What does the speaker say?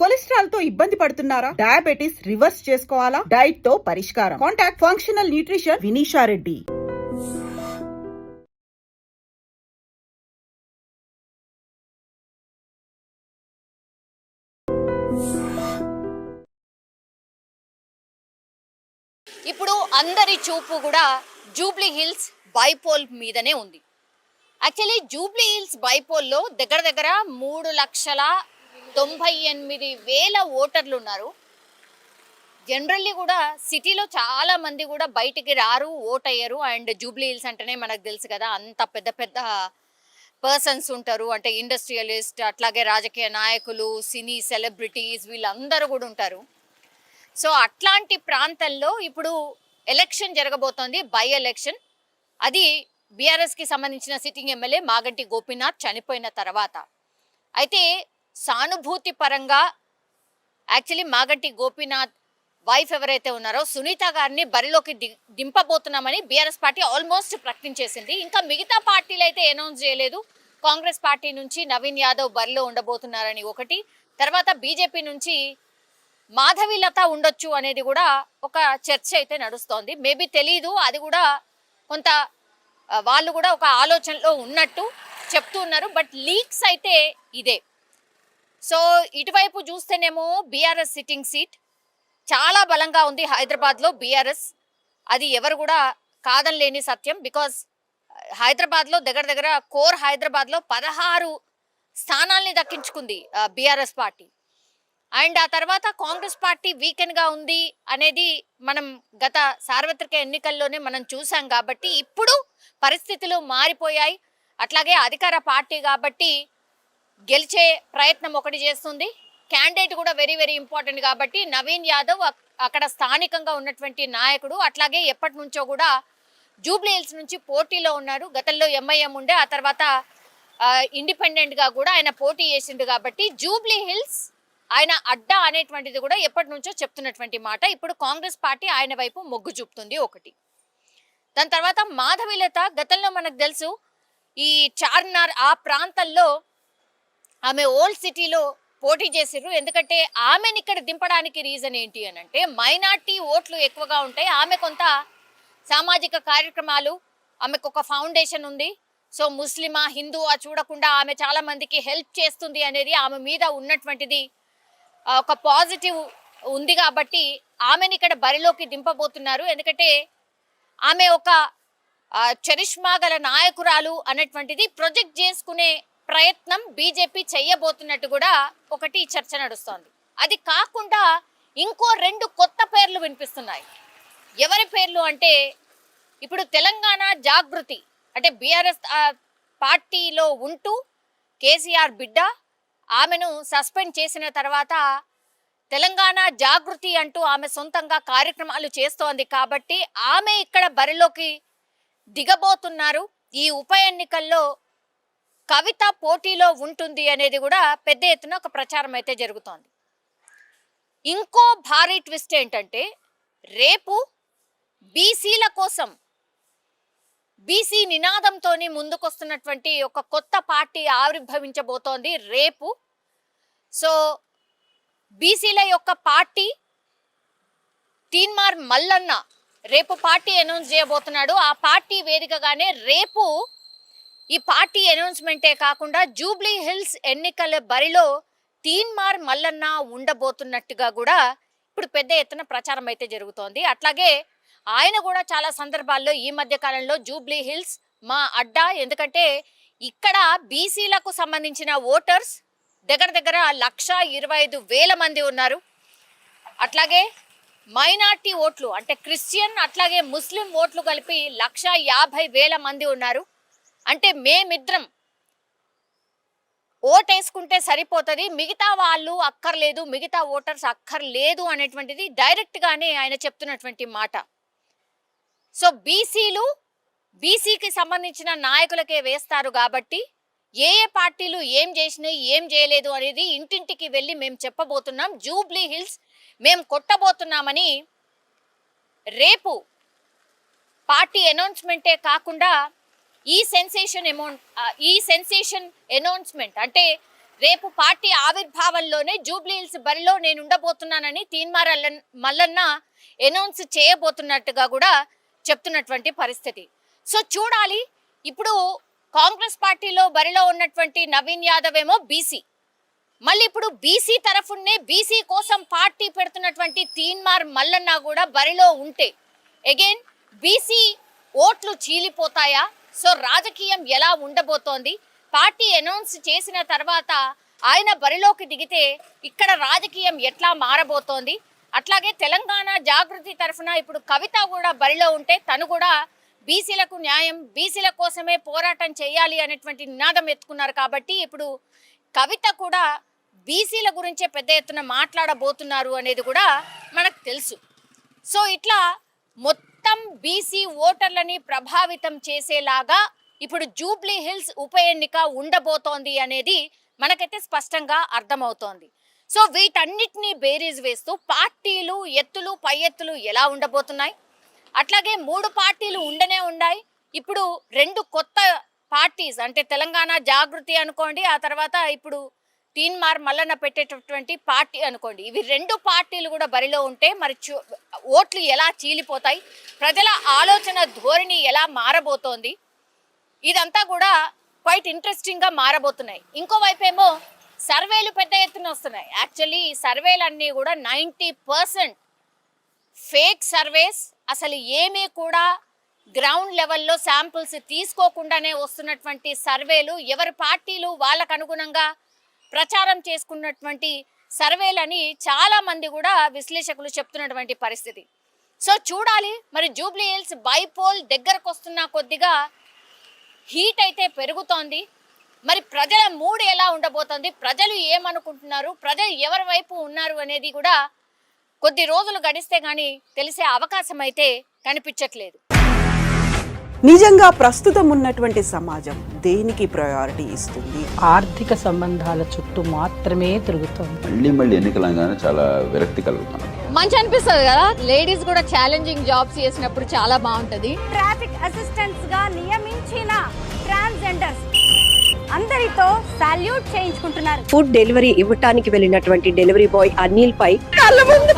Cholesterol తో ఇబ్బంది పడుతున్నారా? డయాబెటిస్ రివర్స్ చేసుకోవాలా? డైట్ తో పరిష్కారం. Contact functional nutrition Vinisha Reddy. ఇప్పుడు అందరి చూపు కూడా జూబ్లీ హిల్స్ బైపోల్ మీదనే ఉంది. యాక్చువల్లీ జూబ్లీ హిల్స్ బైపోల్లో దగ్గర 3,98,000 ఓటర్లు ఉన్నారు. జనరల్లీ కూడా సిటీలో చాలా మంది కూడా బయటికి రారు, ఓట్ అయ్యారు. అండ్ జూబ్లీ హిల్స్ అంటేనే మనకు తెలుసు కదా, అంత పెద్ద పెద్ద పర్సన్స్ ఉంటారు. అంటే ఇండస్ట్రియలిస్ట్, అట్లాగే రాజకీయ నాయకులు, సినీ సెలబ్రిటీస్, వీళ్ళందరూ కూడా ఉంటారు. సో అట్లాంటి ప్రాంతంలో ఇప్పుడు ఎలక్షన్ జరగబోతోంది, బై ఎలక్షన్. అది బీఆర్ఎస్కి సంబంధించిన సిట్టింగ్ ఎమ్మెల్యే మాగంటి గోపీనాథ్ చనిపోయిన తర్వాత. అయితే సానుభూతి పరంగా యాక్చువల్లీ మాగంటి గోపీనాథ్ వైఫ్ ఎవరైతే ఉన్నారో సునీత గారిని బరిలోకి దింపబోతున్నామని బీఆర్ఎస్ పార్టీ ఆల్మోస్ట్ ప్రకటించేసింది. ఇంకా మిగతా పార్టీలు అయితే అనౌన్స్ చేయలేదు. కాంగ్రెస్ పార్టీ నుంచి నవీన్ యాదవ్ బరిలో ఉండబోతున్నారని ఒకటి, తర్వాత బీజేపీ నుంచి మాధవీలత ఉండొచ్చు అనేది కూడా ఒక చర్చ అయితే నడుస్తోంది. మేబీ తెలీదు, అది కూడా కొంత వాళ్ళు కూడా ఒక ఆలోచనలో ఉన్నట్టు చెప్తూ ఉన్నారు. బట్ లీక్స్ అయితే ఇదే. సో ఇటువైపు చూస్తేనేమో బీఆర్ఎస్ సిట్టింగ్ సీట్ చాలా బలంగా ఉంది హైదరాబాద్లో బీఆర్ఎస్. అది ఎవరు కూడా కాదనలేని సత్యం. బికాస్ హైదరాబాద్లో దగ్గర కోర్ హైదరాబాద్లో 16 స్థానాల్ని దక్కించుకుంది బీఆర్ఎస్ పార్టీ. అండ్ ఆ తర్వాత కాంగ్రెస్ పార్టీ వీకెండ్గా ఉంది అనేది మనం గత సార్వత్రిక ఎన్నికల్లోనే మనం చూసాం. కాబట్టి ఇప్పుడు పరిస్థితులు మారిపోయాయి. అట్లాగే అధికార పార్టీ కాబట్టి గెలిచే ప్రయత్నం ఒకటి చేస్తుంది. క్యాండిడేట్ కూడా వెరీ ఇంపార్టెంట్ కాబట్టి నవీన్ యాదవ్ అక్కడ స్థానికంగా ఉన్నటువంటి నాయకుడు. అట్లాగే ఎప్పటి నుంచో కూడా జూబ్లీ హిల్స్ నుంచి పోటీలో ఉన్నారు. గతంలో ఎంఐఎం ఉండే, ఆ తర్వాత ఇండిపెండెంట్గా కూడా ఆయన పోటీ చేసిండు. కాబట్టి జూబ్లీ హిల్స్ ఆయన అడ్డా అనేటువంటిది కూడా ఎప్పటి నుంచో చెప్తున్నటువంటి మాట. ఇప్పుడు కాంగ్రెస్ పార్టీ ఆయన వైపు మొగ్గు చూపుతుంది ఒకటి. దాని తర్వాత మాధవీలత గతంలో మనకు తెలుసు ఈ చార్మినార్ ఆ ప్రాంతంలో ఆమె ఓల్డ్ సిటీలో పోటీ చేసిర్రు. ఎందుకంటే ఆమెను ఇక్కడ దింపడానికి రీజన్ ఏంటి అని అంటే మైనార్టీ ఓట్లు ఎక్కువగా ఉంటాయి. ఆమె కొంత సామాజిక కార్యక్రమాలు, ఆమెకు ఒక ఫౌండేషన్ ఉంది. సో ముస్లిమా హిందూవా చూడకుండా ఆమె చాలా మందికి హెల్ప్ చేస్తుంది అనేది ఆమె మీద ఉన్నటువంటిది ఒక పాజిటివ్ ఉంది. కాబట్టి ఆమెను ఇక్కడ బరిలోకి దింపబోతున్నారు. ఎందుకంటే ఆమె ఒక చరిష్మా గల నాయకురాలు అనేటువంటిది ప్రొజెక్ట్ చేసుకునే ప్రయత్నం బీజేపీ చెయ్యబోతున్నట్టు కూడా ఒకటి చర్చ నడుస్తోంది. అది కాకుండా ఇంకో 2 కొత్త పేర్లు వినిపిస్తున్నాయి. ఎవరి పేర్లు అంటే ఇప్పుడు తెలంగాణ జాగృతి, అంటే బీఆర్ఎస్ పార్టీలో ఉంటూ కేసీఆర్ బిడ్డ, ఆమెను సస్పెండ్ చేసిన తర్వాత తెలంగాణ జాగృతి అంటూ ఆమె సొంతంగా కార్యక్రమాలు చేస్తోంది. కాబట్టి ఆమె ఇక్కడ బరిలోకి దిగబోతున్నారు. ఈ ఉప ఎన్నికల్లో కవిత పోటీలో ఉంటుంది అనేది కూడా పెద్ద ఎత్తున ఒక ప్రచారం అయితే జరుగుతోంది. ఇంకో భారీ ట్విస్ట్ ఏంటంటే రేపు బీసీల కోసం బీసీ నినాదంతోని ముందుకొస్తున్నటువంటి ఒక కొత్త పార్టీ ఆవిర్భవించబోతోంది రేపు. సో బీసీల యొక్క పార్టీ తీన్మార్ మల్లన్న రేపు పార్టీ అనౌన్స్ చేయబోతున్నాడు. ఆ పార్టీ వేదికగానే రేపు ఈ పార్టీ అనౌన్స్మెంటే కాకుండా జూబ్లీ హిల్స్ ఎన్నికల బరిలో తీన్మార్ మల్లన్న ఉండబోతున్నట్టుగా కూడా ఇప్పుడు పెద్ద ఎత్తున ప్రచారం అయితే జరుగుతోంది. అట్లాగే ఆయన కూడా చాలా సందర్భాల్లో ఈ మధ్య కాలంలో జూబ్లీ హిల్స్ మా అడ్డా, ఎందుకంటే ఇక్కడ బీసీలకు సంబంధించిన ఓటర్స్ దగ్గర 1,25,000 మంది ఉన్నారు. అట్లాగే మైనార్టీ ఓట్లు అంటే క్రిస్టియన్ అట్లాగే ముస్లిం ఓట్లు కలిపి 1,50,000 మంది ఉన్నారు. అంటే మేమిద్దరం ఓటేసుకుంటే సరిపోతుంది, మిగతా వాళ్ళు అక్కర్లేదు, మిగతా ఓటర్స్ అక్కర్లేదు అనేటువంటిది డైరెక్ట్గానే ఆయన చెప్తున్నటువంటి మాట. సో బీసీకి సంబంధించిన నాయకులకే వేస్తారు. కాబట్టి ఏ పార్టీలు ఏం చేసినాయి ఏం చేయలేదు అనేది ఇంటింటికి వెళ్ళి మేము చెప్పబోతున్నాం. జూబ్లీ హిల్స్ మేము కొట్టబోతున్నామని రేపు పార్టీ అనౌన్స్మెంటే కాకుండా ఈ సెన్సేషన్ అనౌన్స్మెంట్ అంటే రేపు పార్టీ ఆవిర్భావంలోనే జూబ్లీహిల్స్ బరిలో నేను ఉండబోతున్నానని తీన్మార్ మల్లన్న అనౌన్స్ చేయబోతున్నట్టుగా కూడా చెప్తున్నటువంటి పరిస్థితి. సో చూడాలి. ఇప్పుడు కాంగ్రెస్ పార్టీలో బరిలో ఉన్నటువంటి నవీన్ యాదవ్ ఏమో బీసీ, మళ్ళీ ఇప్పుడు బీసీ తరఫునే బీసీ కోసం పార్టీ పెడుతున్నటువంటి తీన్మార్ మల్లన్న కూడా బరిలో ఉంటే అగైన్ బీసీ ఓట్లు చీలిపోతాయా? సో రాజకీయం ఎలా ఉండబోతోంది? పార్టీ అనౌన్స్ చేసిన తర్వాత ఆయన బరిలోకి దిగితే ఇక్కడ రాజకీయం ఎట్లా మారబోతోంది? అట్లాగే తెలంగాణ జాగృతి తరఫున ఇప్పుడు కవిత కూడా బరిలో ఉంటే తను కూడా బీసీలకు న్యాయం, బీసీల కోసమే పోరాటం చేయాలి అనేటువంటి నినాదం ఎత్తుకున్నారు. కాబట్టి ఇప్పుడు కవిత కూడా బీసీల గురించే పెద్ద ఎత్తున మాట్లాడబోతున్నారు అనేది కూడా మనకు తెలుసు. సో ఇట్లా మొత్తం బీసీ ఓటర్లని ప్రభావితం చేసేలాగా ఇప్పుడు జూబ్లీ హిల్స్ ఉప ఎన్నిక ఉండబోతోంది అనేది మనకైతే స్పష్టంగా అర్థమవుతోంది. సో వీటన్నిటినీ బేరీజ్ వేస్తూ పార్టీలు ఎత్తులు పై ఎత్తులు ఎలా ఉండబోతున్నాయి, అట్లాగే 3 పార్టీలు ఉండనే ఉన్నాయి. ఇప్పుడు 2 కొత్త పార్టీస్ అంటే తెలంగాణ జాగృతి అనుకోండి, ఆ తర్వాత ఇప్పుడు తీన్మార్ మల్లన్న పెట్టేటటువంటి పార్టీ అనుకోండి, ఇవి 2 పార్టీలు కూడా బరిలో ఉంటే మరి ఓట్లు ఎలా చీలిపోతాయి, ప్రజల ఆలోచన ధోరణి ఎలా మారబోతోంది, ఇదంతా కూడా క్వైట్ ఇంట్రెస్టింగ్గా మారబోతున్నాయి. ఇంకోవైపు ఏమో సర్వేలు పెద్ద ఎత్తున వస్తున్నాయి. యాక్చువల్లీ ఈ సర్వేలన్నీ కూడా 90% ఫేక్ సర్వేస్, అసలు ఏమీ కూడా గ్రౌండ్ లెవెల్లో శాంపుల్స్ తీసుకోకుండానే వస్తున్నటువంటి సర్వేలు, ఎవరి పార్టీలు వాళ్ళకు అనుగుణంగా ప్రచారం చేసుకున్నటువంటి సర్వేలని చాలా మంది కూడా విశ్లేషకులు చెప్తున్నటువంటి పరిస్థితి. సో చూడాలి. మరి జూబ్లీ హిల్స్ బైపోల్ దగ్గరకు వస్తున్న కొద్దిగా హీట్ అయితే పెరుగుతోంది. మరి ప్రజల మూడ్ ఎలా ఉండబోతోంది, ప్రజలు ఏమనుకుంటున్నారు, ప్రజలు ఎవరి వైపు ఉన్నారు అనేది కూడా కొద్ది రోజులు గడిస్తే కానీ తెలిసే అవకాశం అయితే కనిపించట్లేదు. నిజంగా ప్రస్తుతం ఉన్నటువంటి సమాజం దేనికి ప్రయారిటీ ఇస్తుంది? ఆర్థిక సంబంధాల చుట్టూ మాత్రమే తిరుగుతుంది. మళ్ళీ ఎన్నికలంగానే చాలా విరక్తి కలుగుతాం. మంచి అనిపిస్తుంది కదా, లేడీస్ కూడా ఛాలెంజింగ్ జాబ్స్ చేసినప్పుడు చాలా బాగుంటది. ట్రాఫిక్ అసిస్టెంట్స్ గా నియమించిన ట్రాన్స్జెండర్స్ అందరితో సాల్యూట్ చేయించుకుంటున్నారు. ఫుడ్ డెలివరీ ఇవ్వటానికి వెళ్ళినటువంటి డెలివరీ బాయ్ అనిల్ పై కళ్ళ ముందు